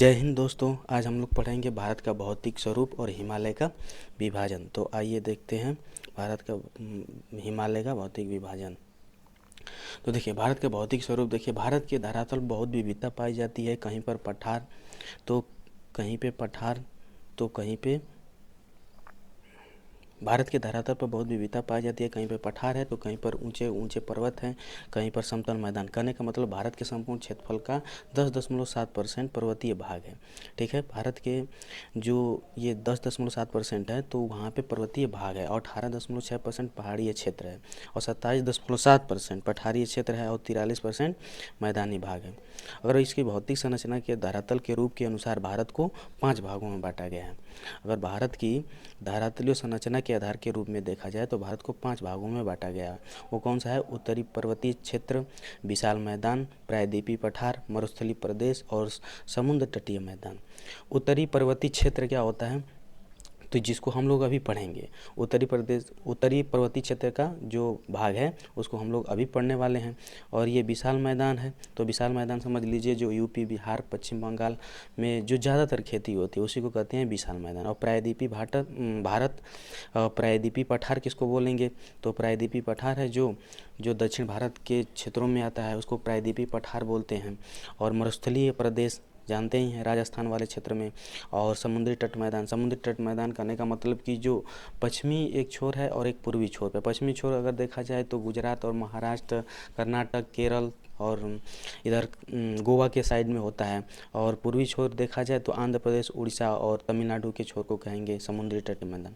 जय हिंद दोस्तों। आज हम लोग पढ़ेंगे भारत का भौतिक स्वरूप और हिमालय का विभाजन। तो आइए देखते हैं भारत का हिमालय का भौतिक विभाजन। तो देखिए भारत का भौतिक स्वरूप, देखिए भारत के धरातल बहुत विविधता पाई जाती है। कहीं पर पठार तो कहीं पे पठार तो कहीं पे भारत के धरातल पर बहुत विविधता पाई जाती है। कहीं पर पठार है तो कहीं पर ऊंचे ऊंचे पर्वत हैं, कहीं पर समतल मैदान। कहने का मतलब भारत के संपूर्ण क्षेत्रफल का 10.7% पर्वतीय भाग है। ठीक है, भारत के जो ये 10.7% है तो वहाँ पे पर्वतीय भाग है और 18.6% पहाड़ीय क्षेत्र है और 27.7% पठारीय क्षेत्र है और 43% मैदानी भाग है। अगर इसकी भौतिक संरचना के धरातल के रूप के अनुसार भारत को 5 भागों में बांटा गया है। अगर भारत की धरातलीय संरचना के आधार के रूप में देखा जाए तो भारत को 5 भागों में बांटा गया है। वो कौन सा है? उत्तरी पर्वतीय क्षेत्र, विशाल मैदान, प्रायद्वीपीय पठार, मरुस्थलीय प्रदेश और समुद्र तटीय मैदान। उत्तरी पर्वतीय क्षेत्र क्या होता है? तो जिसको हम लोग अभी पढ़ेंगे, उत्तरी पर्वतीय क्षेत्र का जो भाग है उसको हम लोग अभी पढ़ने वाले हैं। और ये विशाल मैदान है, तो विशाल मैदान समझ लीजिए जो यूपी, बिहार, पश्चिम बंगाल में जो ज़्यादातर खेती होती है उसी को कहते हैं विशाल मैदान। और प्रायद्वीपीय भारत प्रायद्वीपीय पठार किसको बोलेंगे? तो प्रायद्वीपीय पठार है जो दक्षिण भारत के क्षेत्रों में आता है, उसको प्रायद्वीपीय पठार बोलते हैं। और मरुस्थलीय प्रदेश जानते ही हैं, राजस्थान वाले क्षेत्र में। और समुद्री तट मैदान करने का मतलब कि जो पश्चिमी एक छोर है और एक पूर्वी छोर पे। पश्चिमी छोर अगर देखा जाए तो गुजरात और महाराष्ट्र, कर्नाटक, केरल और इधर गोवा के साइड में होता है। और पूर्वी छोर देखा जाए तो आंध्र प्रदेश, उड़ीसा और तमिलनाडु के छोर को कहेंगे समुद्री तट मैदान।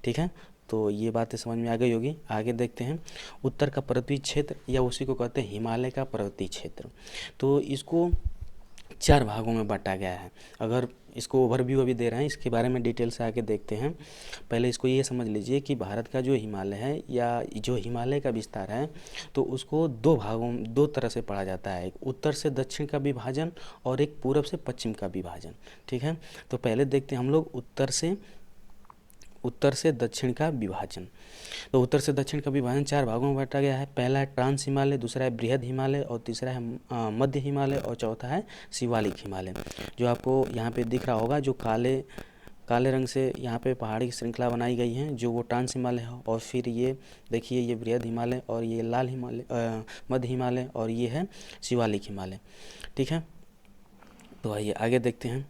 ठीक है, तो ये बातें समझ में आ गई होगी। आगे देखते हैं उत्तर का पर्वतीय क्षेत्र, या उसी को कहते हैं हिमालय का पर्वतीय क्षेत्र। तो इसको 4 भागों में बांटा गया है। अगर इसको ओवरव्यू अभी दे रहे हैं, इसके बारे में डिटेल से आके देखते हैं। पहले इसको ये समझ लीजिए कि भारत का जो हिमालय है या जो हिमालय का विस्तार है तो उसको 2 तरह से पढ़ा जाता है। एक उत्तर से दक्षिण का विभाजन और एक पूरब से पश्चिम का विभाजन। ठीक है, तो पहले देखते हैं हम लोग उत्तर से दक्षिण का विभाजन। तो उत्तर से दक्षिण का विभाजन 4 भागों में बांटा गया है। पहला है ट्रांस हिमालय, दूसरा है बृहद हिमालय और तीसरा है मध्य हिमालय और चौथा है शिवालिक हिमालय। जो आपको यहाँ पे दिख रहा होगा, जो काले रंग से यहाँ पे पहाड़ी की श्रृंखला बनाई गई है, जो वो ट्रांस हिमालय है। और फिर ये देखिए, ये बृहद हिमालय और ये लाल हिमालय, मध्य हिमालय और ये है शिवालिक हिमालय। ठीक है, तो आइए आगे देखते हैं।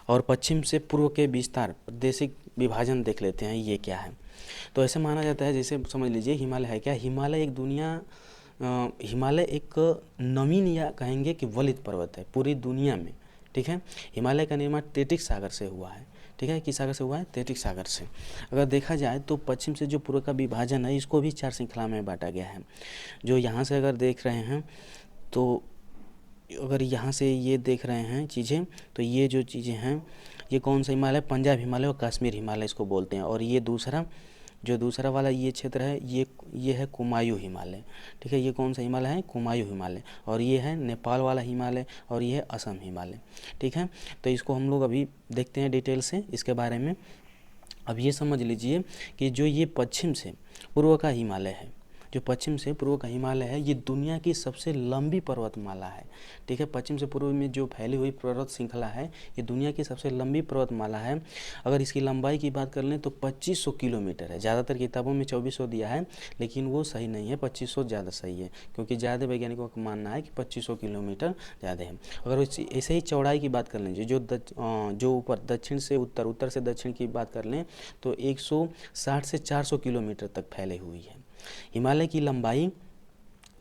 और पश्चिम से पूर्व के विस्तार प्रादेशिक विभाजन देख लेते हैं, ये क्या है। तो ऐसे माना जाता है, जैसे समझ लीजिए हिमालय है क्या? हिमालय एक नवीन या कहेंगे कि वलित पर्वत है पूरी दुनिया में। ठीक है, हिमालय का निर्माण तैतिक सागर से हुआ है। ठीक है, किस सागर से हुआ है? तैतिक सागर से। अगर देखा जाए तो पश्चिम से जो पूर्व का विभाजन है इसको भी 4 श्रृंखला में बांटा गया है। जो यहाँ से अगर देख रहे हैं तो अगर यहाँ से ये देख रहे हैं चीज़ें, तो ये जो चीज़ें हैं ये कौन सा हिमालय? पंजाब हिमालय और कश्मीर हिमालय इसको बोलते हैं। और ये दूसरा वाला ये क्षेत्र है, ये है कुमायूं हिमालय। ठीक है, ये कौन सा हिमालय है? कुमायूं हिमालय। और ये है नेपाल वाला हिमालय और ये है असम हिमालय। ठीक है, तो इसको हम लोग अभी देखते हैं डिटेल से इसके बारे में। अब ये समझ लीजिए कि जो ये पश्चिम से पूर्व का हिमालय है, जो पश्चिम से पूर्व का हिमालय है, ये दुनिया की सबसे लंबी पर्वतमाला है। ठीक है, पश्चिम से पूर्व में जो फैली हुई पर्वत श्रृंखला है ये दुनिया की सबसे लंबी पर्वतमाला है। अगर इसकी लंबाई की बात कर लें तो 2500 किलोमीटर है। ज़्यादातर किताबों में 2400 दिया है, लेकिन वो सही नहीं है, 2500 ज़्यादा सही है, क्योंकि ज़्यादा वैज्ञानिकों का मानना है कि 2500 किलोमीटर ज़्यादा है। अगर ऐसे ही चौड़ाई की बात कर लीजिए, जो ऊपर दक्षिण से उत्तर, उत्तर से दक्षिण की बात कर लें तो 160 से 400 किलोमीटर तक फैली हुई है। हिमालय की लंबाई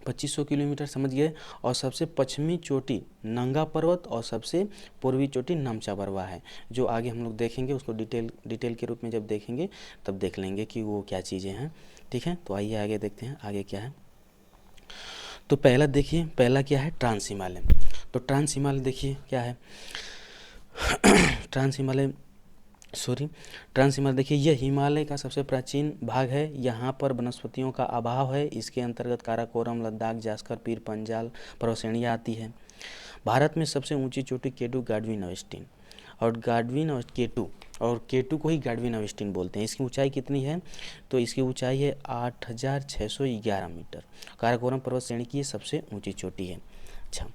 2500 किलोमीटर समझ गए। और सबसे पश्चिमी चोटी नंगा पर्वत और सबसे पूर्वी चोटी नामचा बरवा है। जो आगे हम लोग देखेंगे उसको डिटेल के रूप में जब देखेंगे तब देख लेंगे कि वो क्या चीज़ें हैं। ठीक है, तो आइए आगे देखते हैं आगे क्या है। तो पहला देखिए, पहला क्या है? ट्रांस हिमालय। तो ट्रांस हिमालय देखिए क्या है। ट्रांस हिमालय देखिए, यह हिमालय का सबसे प्राचीन भाग है। यहाँ पर वनस्पतियों का अभाव है। इसके अंतर्गत काराकोरम, लद्दाख, जास्कर, पीर पंजाल पर्वतश्रेणियाँ आती है। भारत में सबसे ऊंची चोटी केटू गाडविन ऑस्टिन और केटू को ही गाडविन ऑस्टिन बोलते हैं। इसकी ऊंचाई कितनी है? तो इसकी ऊंचाई है 8611 मीटर। काराकोरम पर्वत श्रेणी की सबसे ऊंची चोटी है। अच्छा,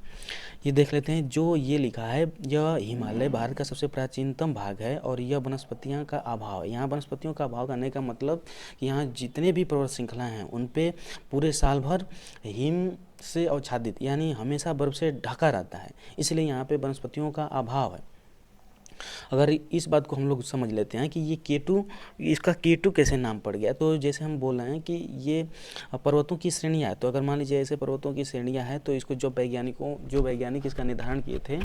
ये देख लेते हैं जो ये लिखा है, यह हिमालय भारत का सबसे प्राचीनतम भाग है और यह वनस्पतियों का अभाव है। यहाँ वनस्पतियों का अभाव करने का मतलब कि यहाँ जितने भी पर्वत श्रृंखलाएँ हैं उन पे पूरे साल भर हिम से आच्छादित यानी हमेशा बर्फ से ढका रहता है, इसलिए यहाँ पे वनस्पतियों का अभाव है। अगर इस बात को हम लोग समझ लेते हैं कि ये केटू, इसका केटू कैसे नाम पड़ गया, तो जैसे हम बोल रहे हैं कि ये पर्वतों की श्रेणियाँ है, तो अगर मान लीजिए ऐसे पर्वतों की श्रेणियाँ हैं तो इसको जो वैज्ञानिक इसका निर्धारण किए थे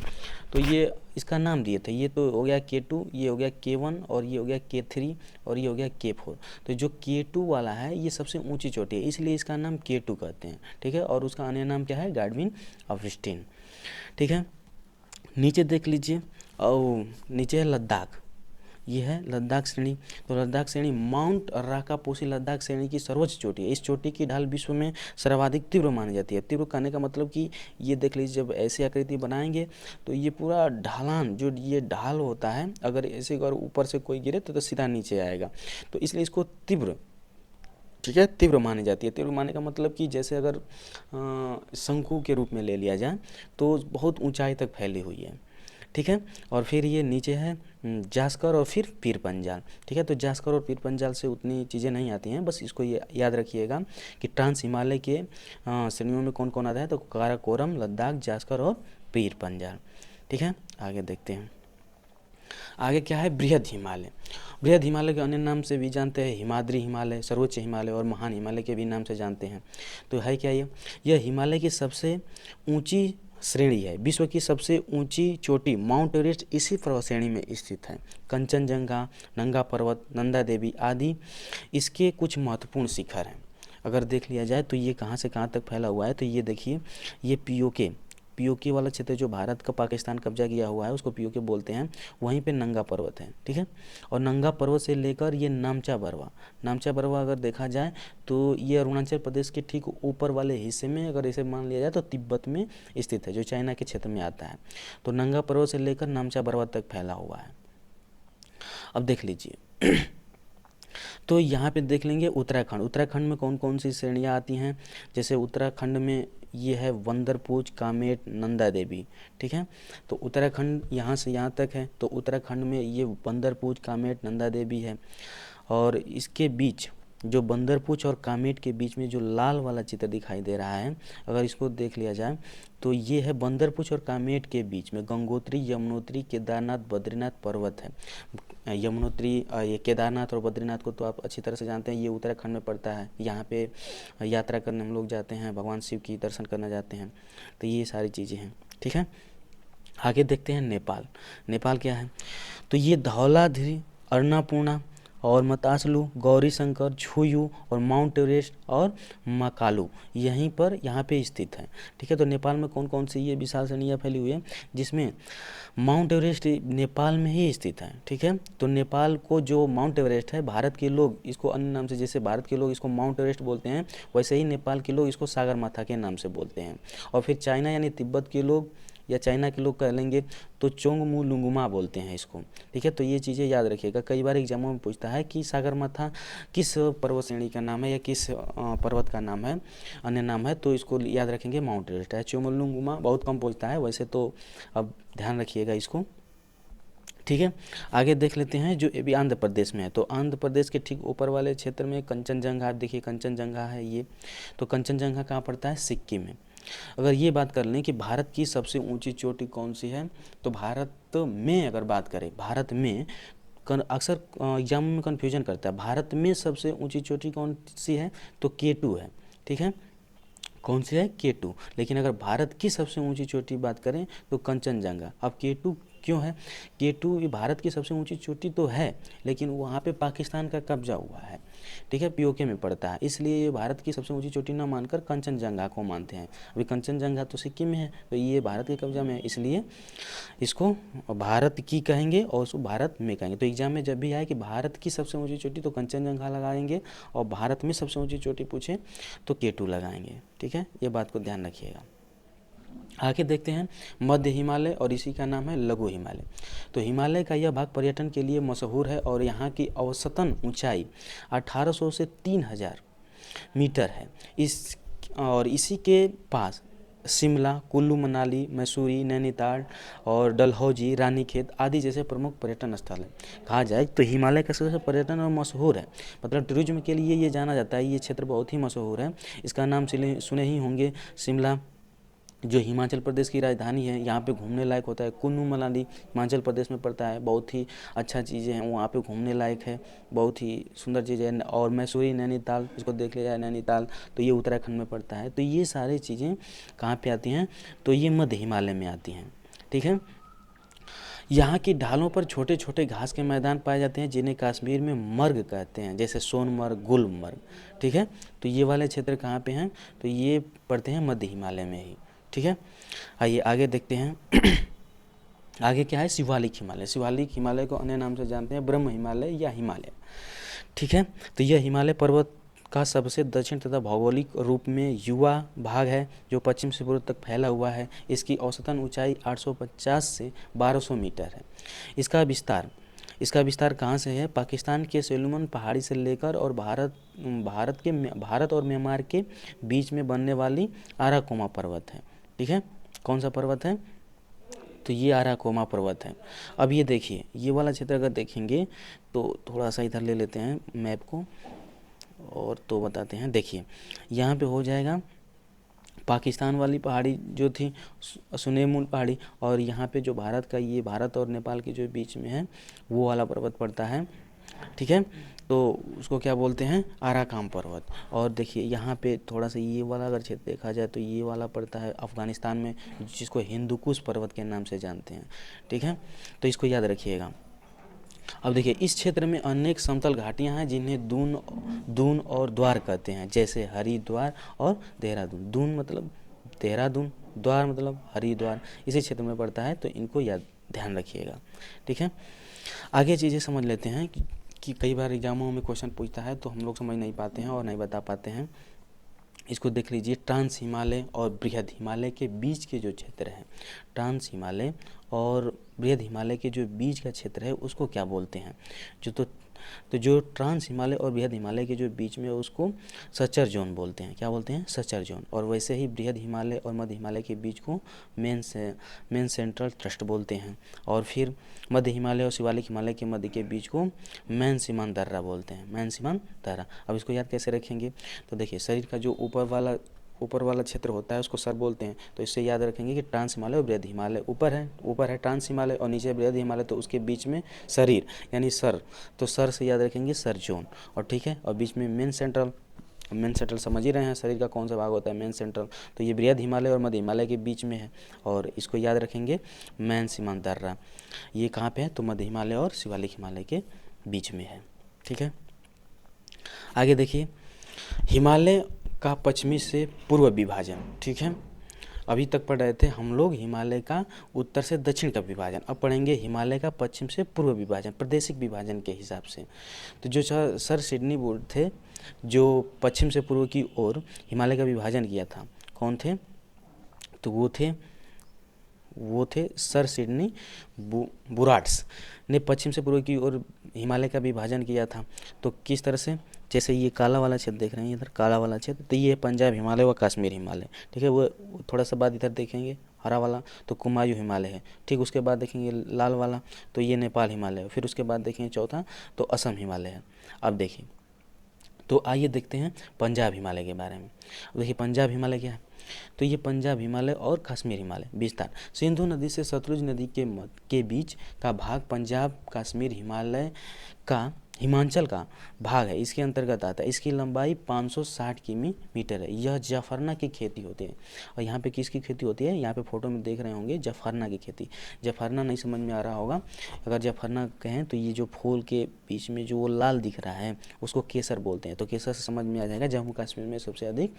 तो ये इसका नाम दिए थे। ये तो हो गया K2, ये हो गया K1 और ये हो गया K3 और ये हो गया K4। तो जो K2 वाला है ये सबसे ऊंची चोटी है, इसलिए इसका नाम K2 कहते हैं, ठीक है। और उसका अन्य नाम क्या है, गाडविन ऑगस्टिन, ठीक है। नीचे देख लीजिए, और नीचे है लद्दाख, ये है लद्दाख श्रेणी। तो लद्दाख श्रेणी माउंट राकापोसी लद्दाख श्रेणी की सर्वोच्च चोटी है। इस चोटी की ढाल विश्व में सर्वाधिक तीव्र मानी जाती है। तीव्र कहने का मतलब कि ये देख लीजिए, जब ऐसी आकृति बनाएंगे तो ये पूरा ढालान, जो ये ढाल होता है, अगर ऐसे अगर ऊपर से कोई गिरे तो सीधा नीचे आएगा, तो इसलिए इसको तीव्र, ठीक है, तीव्र मानी जाती है। तीव्र माने का मतलब कि जैसे अगर शंकु के रूप में ले लिया जाए तो बहुत ऊंचाई तक फैली हुई है, ठीक है। और फिर ये नीचे है जास्कर और फिर पीर पंजाल, ठीक है। तो जास्कर और पीर पंजाल से उतनी चीज़ें नहीं आती हैं, बस इसको ये याद रखिएगा कि ट्रांस हिमालय के श्रेणियों में कौन कौन आता है, तो काराकोरम, लद्दाख, जास्कर और पीर पंजाल, ठीक है। आगे देखते हैं, आगे क्या है, बृहद हिमालय। बृहद हिमालय के अन्य नाम से भी जानते हैं हिमाद्री हिमालय, सर्वोच्च हिमालय और महान हिमालय के भी नाम से जानते हैं। तो है क्या यह हिमालय की सबसे ऊंची श्रेणी है। विश्व की सबसे ऊंची चोटी माउंट एवरेस्ट इसी पर्वत श्रेणी में स्थित है। कंचनजंगा, नंगा पर्वत, नंदा देवी आदि इसके कुछ महत्वपूर्ण शिखर हैं। अगर देख लिया जाए तो ये कहाँ से कहाँ तक फैला हुआ है, तो ये देखिए, ये पीओके वाला क्षेत्र जो भारत का पाकिस्तान कब्जा किया हुआ है उसको पीओके बोलते हैं, वहीं पे नंगा पर्वत है, ठीक है। और नंगा पर्वत से लेकर ये नामचा बरवा अगर देखा जाए तो ये अरुणाचल प्रदेश के ठीक ऊपर वाले हिस्से में, अगर इसे मान लिया जाए तो तिब्बत में स्थित है, जो चाइना के क्षेत्र में आता है। तो नंगा पर्वत से लेकर नामचा बरवा तक फैला हुआ है। अब देख लीजिए तो यहाँ पे देख लेंगे उत्तराखंड में कौन कौन सी श्रेणियाँ आती हैं। जैसे उत्तराखंड में ये है बंदरपूछ, कामेट, नंदा देवी, ठीक है। तो उत्तराखंड यहाँ से यहाँ तक है, तो उत्तराखंड में ये बंदरपूछ, कामेट, नंदा देवी है। और इसके बीच जो बंदरपूछ और कामेट के बीच में जो लाल वाला चित्र दिखाई दे रहा है, अगर इसको देख लिया जाए तो ये है बंदरपूछ और कामेट के बीच में गंगोत्री, यमुनोत्री, केदारनाथ, बद्रीनाथ पर्वत है। यमुनोत्री, ये केदारनाथ और बद्रीनाथ को तो आप अच्छी तरह से जानते हैं, ये उत्तराखंड में पड़ता है। यहाँ पे यात्रा करने हम लोग जाते हैं, भगवान शिव की दर्शन करने जाते हैं, तो ये सारी चीज़ें हैं, ठीक है। आगे देखते हैं नेपाल क्या है, तो ये धौलाधारी, अन्नपूर्णा और मतासलू, गौरी शंकर, छुयू और माउंट एवरेस्ट और मकालू यहाँ पे स्थित है, ठीक है। तो नेपाल में कौन कौन सी ये विशाल श्रेणियाँ फैली हुई है, जिसमें माउंट एवरेस्ट नेपाल में ही स्थित है, ठीक है। तो नेपाल को जो माउंट एवरेस्ट है, भारत के लोग इसको अन्य नाम से, जैसे भारत के लोग इसको माउंट एवरेस्ट बोलते हैं, वैसे ही नेपाल के लोग इसको सागरमाथा के नाम से बोलते हैं। और फिर चाइना यानी तिब्बत के लोग या चाइना के लोग कह लेंगे तो चोंगमू बोलते हैं इसको, ठीक है। तो ये चीज़ें याद रखिएगा, कई बार एग्जामों में पूछता है कि सागरमाथा किस पर्वत श्रेणी का नाम है या किस पर्वत का नाम है, अन्य नाम है, तो इसको याद रखेंगे माउंट एवरेस्ट है। चोंगमू बहुत कम पूछता है वैसे, तो अब ध्यान रखिएगा इसको, ठीक है। आगे देख लेते हैं जो अभी आंध्र प्रदेश में है, तो आंध्र प्रदेश के ठीक ऊपर वाले क्षेत्र में कंचनजंगा, आप देखिए कंचनजंगा है ये, तो कंचनजंगा कहाँ पड़ता है, सिक्किम में। अगर ये बात कर लें कि भारत की सबसे ऊंची चोटी कौन सी है, तो भारत में अगर बात करें, भारत में अक्सर एग्जाम में कन्फ्यूजन करता है, भारत में सबसे ऊंची चोटी कौन सी है, तो K2 है, ठीक है। कौन सी है, K2। लेकिन अगर भारत की सबसे ऊंची चोटी बात करें तो कंचनजंगा। अब K2 क्यों है, K2 ये भारत की सबसे ऊंची चोटी तो है, लेकिन वहाँ पे पाकिस्तान का कब्जा हुआ है, ठीक है, पीओके में पड़ता है, इसलिए ये भारत की सबसे ऊंची चोटी ना मानकर कंचनजंगा को मानते हैं। अभी कंचनजंगा तो सिक्किम में है, तो ये भारत के कब्जा में है, इसलिए इसको भारत की कहेंगे और उसको भारत में कहेंगे। तो एग्जाम में जब भी आए कि भारत की सबसे ऊंची चोटी तो कंचनजंगा लगाएंगे, और भारत में सबसे ऊंची चोटी पूछे तो K2 लगाएंगे, ठीक है। ये बात को ध्यान रखिएगा। आगे देखते हैं मध्य हिमालय, और इसी का नाम है लघु हिमालय। तो हिमालय का यह भाग पर्यटन के लिए मशहूर है और यहाँ की औसतन ऊंचाई 1800 से 3000 मीटर है। इसी के पास शिमला, कुल्लू मनाली, मसूरी, नैनीताल और डलहौजी, रानीखेत आदि जैसे प्रमुख पर्यटन स्थल हैं। कहा जाए तो हिमालय का सबसे पर्यटन और मशहूर है, मतलब टूरिज्म के लिए ये जाना जाता है, ये क्षेत्र बहुत ही मशहूर है। इसका नाम सुने ही होंगे, शिमला जो हिमाचल प्रदेश की राजधानी है, यहाँ पे घूमने लायक होता है। कुल्लू मनाली हिमाचल प्रदेश में पड़ता है, बहुत ही अच्छा चीज़ें हैं वहाँ पे घूमने लायक है, बहुत ही सुंदर चीज़ें हैं। और मैसूरी, नैनीताल, इसको देख लिया जाए नैनीताल, तो ये उत्तराखंड में पड़ता है। तो ये सारी चीज़ें कहाँ पे आती हैं, तो ये मध्य हिमालय में आती हैं। ठीक है, यहाँ की ढालों पर छोटे छोटे घास के मैदान पाए जाते हैं, जिन्हें कश्मीर में मर्ग कहते हैं, जैसे सोनमर्ग, गुलमर्ग। ठीक है, तो ये वाले क्षेत्र कहाँ पे हैं, तो ये पड़ते हैं मध्य हिमालय में ही। ठीक है, आइए आगे देखते हैं। आगे क्या है, शिवालिक हिमालय। शिवालिक हिमालय को अन्य नाम से जानते हैं ब्रह्म हिमालय या हिमालय। ठीक है, तो यह हिमालय पर्वत का सबसे दक्षिण तथा भौगोलिक रूप में युवा भाग है, जो पश्चिम से पूर्व तक फैला हुआ है। इसकी औसतन ऊंचाई 850 से 1200 मीटर है। इसका विस्तार कहाँ से है, पाकिस्तान के सोलोमन पहाड़ी से लेकर और भारत और म्यांमार के बीच में बनने वाली आराकोमा पर्वत है। ठीक है, कौन सा पर्वत है, तो ये आराकोमा पर्वत है। अब ये देखिए, ये वाला क्षेत्र अगर देखेंगे तो थोड़ा सा इधर ले लेते हैं मैप को और तो बताते हैं। देखिए यहाँ पे हो जाएगा पाकिस्तान वाली पहाड़ी जो थी सुनेमुल पहाड़ी, और यहाँ पे जो भारत का, ये भारत और नेपाल के जो बीच में है वो वाला पर्वत पड़ता है। ठीक है, तो उसको क्या बोलते हैं, आराकाम पर्वत। और देखिए यहाँ पे थोड़ा सा ये वाला अगर क्षेत्र देखा जाए तो ये वाला पड़ता है अफ़गानिस्तान में, जिसको हिंदुकुश पर्वत के नाम से जानते हैं। ठीक है, तो इसको याद रखिएगा। अब देखिए इस क्षेत्र में अनेक समतल घाटियां हैं, जिन्हें दून और द्वार कहते हैं, जैसे हरिद्वार और देहरादून। दून मतलब देहरादून, द्वार मतलब हरिद्वार, इसी क्षेत्र में पड़ता है, तो इनको याद ध्यान रखिएगा। ठीक है, आगे चीज़ें समझ लेते हैं कि कई बार एग्जामों में क्वेश्चन पूछता है तो हम लोग समझ नहीं पाते हैं और नहीं बता पाते हैं। इसको देख लीजिए, ट्रांस हिमालय और बृहद हिमालय के बीच के जो क्षेत्र है, ट्रांस हिमालय और बृहद हिमालय के जो बीच का क्षेत्र है उसको क्या बोलते हैं, जो ट्रांस हिमालय और बृहद हिमालय के जो बीच में है उसको सचर जोन बोलते हैं। क्या बोलते हैं, सचर जोन। और वैसे ही बृहद हिमालय और मध्य हिमालय के बीच को मेन सेंट्रल थ्रस्ट बोलते हैं। और फिर मध्य हिमालय और शिवालिक हिमालय के मध्य के बीच को मैन सीमान दर्रा बोलते हैं, मैन सीमान दर्रा। अब इसको याद कैसे रखेंगे, तो देखिए शरीर का जो ऊपर वाला क्षेत्र होता है उसको सर बोलते हैं, तो इससे याद रखेंगे कि ट्रांस हिमालय और बृहद हिमालय ऊपर है ट्रांस हिमालय और नीचे बृहद हिमालय, तो उसके बीच में शरीर यानी सर, तो सर से याद रखेंगे सर जोन। और ठीक है, और बीच में मेन सेंट्रल समझ ही रहे हैं शरीर का कौन सा भाग होता है, मेन सेंट्रल। तो ये बृहद हिमालय और मध्य हिमालय के बीच में है, और इसको याद रखेंगे मैन सीमान दर्रा। ये कहाँ पे है, तो मध्य हिमालय और शिवालिक हिमालय के बीच में है। ठीक है, आगे देखिए, हिमालय का पश्चिमी से पूर्व विभाजन। ठीक है, अभी तक पढ़ रहे थे हम लोग हिमालय का उत्तर से दक्षिण का विभाजन, अब पढ़ेंगे हिमालय का पश्चिम से पूर्व विभाजन, प्रादेशिक विभाजन के हिसाब से। तो जो सर सिडनी बोर्ड थे, जो पश्चिम से पूर्व की ओर हिमालय का विभाजन किया था, कौन थे, तो वो थे सर सिडनी बुराट्स ने पश्चिम से पूर्व की ओर हिमालय का विभाजन किया था। तो किस तरह से, जैसे ये काला वाला क्षेत्र देख रहे हैं इधर, काला वाला क्षेत्र, तो ये पंजाब हिमालय व कश्मीर हिमालय। ठीक है, वो थोड़ा सा बाद इधर देखेंगे हरा वाला, तो कुमायूं हिमालय है। ठीक, उसके बाद देखेंगे लाल वाला, तो ये नेपाल हिमालय है। फिर उसके बाद देखेंगे चौथा, तो असम हिमालय है। अब देखिए, तो आइए देखते हैं पंजाब हिमालय के बारे में। देखिए पंजाब हिमालय क्या है, तो ये पंजाब हिमालय और कश्मीर हिमालय विस्तार सिंधु नदी से सतलुज नदी के बीच का भाग पंजाब कश्मीर हिमाचल का भाग है, इसके अंतर्गत आता है। इसकी लंबाई 560 किमी है। यह जफरना की खेती होती है। और यहाँ पे किसकी खेती होती है, यहाँ पे फोटो में देख रहे होंगे जफरना की खेती। जफरना नहीं समझ में आ रहा होगा, अगर जफरना कहें तो ये जो फूल के बीच में जो वो लाल दिख रहा है उसको केसर बोलते हैं। तो केसर से समझ में आ जाएगा, जम्मू कश्मीर में सबसे अधिक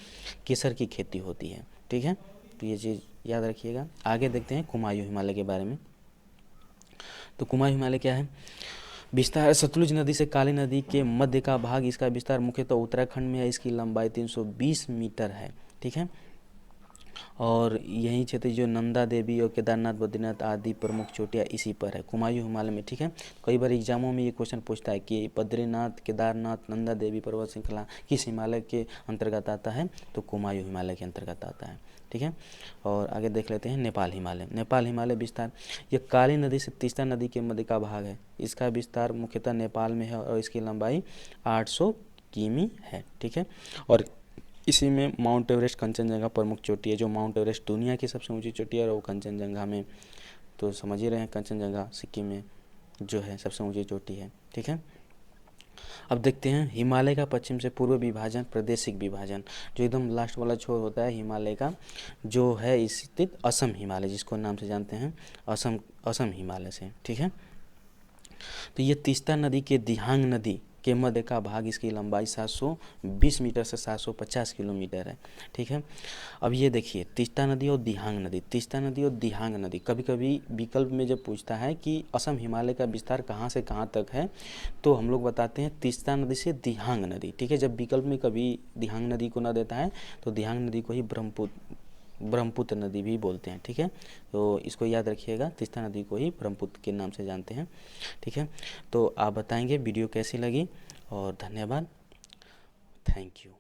केसर की खेती होती है। ठीक है, तो ये चीज़ याद रखिएगा। आगे देखते हैं कुमायूं हिमालय के बारे में। तो कुमायूं हिमालय क्या है, विस्तार सतलुज नदी से काली नदी के मध्य का भाग, इसका विस्तार मुख्यतः उत्तराखंड में है। इसकी लंबाई 320 मीटर है। ठीक है, और यही क्षेत्र जो नंदा देवी और केदारनाथ बद्रीनाथ आदि प्रमुख चोटियाँ इसी पर है, कुमायूं हिमालय में। ठीक है, कई बार एग्जामों में ये क्वेश्चन पूछता है कि बद्रीनाथ, केदारनाथ, नंदा देवी पर्वत श्रृंखला किस हिमालय के अंतर्गत आता है, तो कुमायूं हिमालय के अंतर्गत आता है। ठीक है, और आगे देख लेते हैं नेपाल हिमालय। नेपाल हिमालय विस्तार, ये काली नदी से तीस्ता नदी के मध्य का भाग है। इसका विस्तार मुख्यतः नेपाल में है और इसकी लंबाई 800 किमी है। ठीक है, और इसी में माउंट एवरेस्ट, कंचनजंगा प्रमुख चोटी है। जो माउंट एवरेस्ट दुनिया की सबसे ऊंची चोटी है और वो कंचनजंगा में, तो समझ ही रहे हैं कंचनजंगा सिक्किम में जो है सबसे ऊंची चोटी है। ठीक है, अब देखते हैं हिमालय का पश्चिम से पूर्व विभाजन, प्रादेशिक विभाजन। जो एकदम लास्ट वाला छोर होता है हिमालय का, जो है स्थित असम हिमालय, जिसको नाम से जानते हैं असम हिमालय से। ठीक है, तो ये तीस्ता नदी के दिहांग नदी के मध्य का भाग, इसकी लंबाई 720 मीटर से 750 किलोमीटर है। ठीक है, अब ये देखिए तीस्ता नदी और दिहांग नदी, तीस्ता नदी और दिहांग नदी, कभी कभी विकल्प में जब पूछता है कि असम हिमालय का विस्तार कहाँ से कहाँ तक है, तो हम लोग बताते हैं तीस्ता नदी से दिहांग नदी। ठीक है, जब विकल्प में कभी दिहांग नदी को न देता है तो दिहांग नदी को ही ब्रह्मपुत्र नदी भी बोलते हैं। ठीक है, तो इसको याद रखिएगा, तीस्ता नदी को ही ब्रह्मपुत्र के नाम से जानते हैं। ठीक है, तो आप बताएंगे वीडियो कैसी लगी, और धन्यवाद, थैंक यू।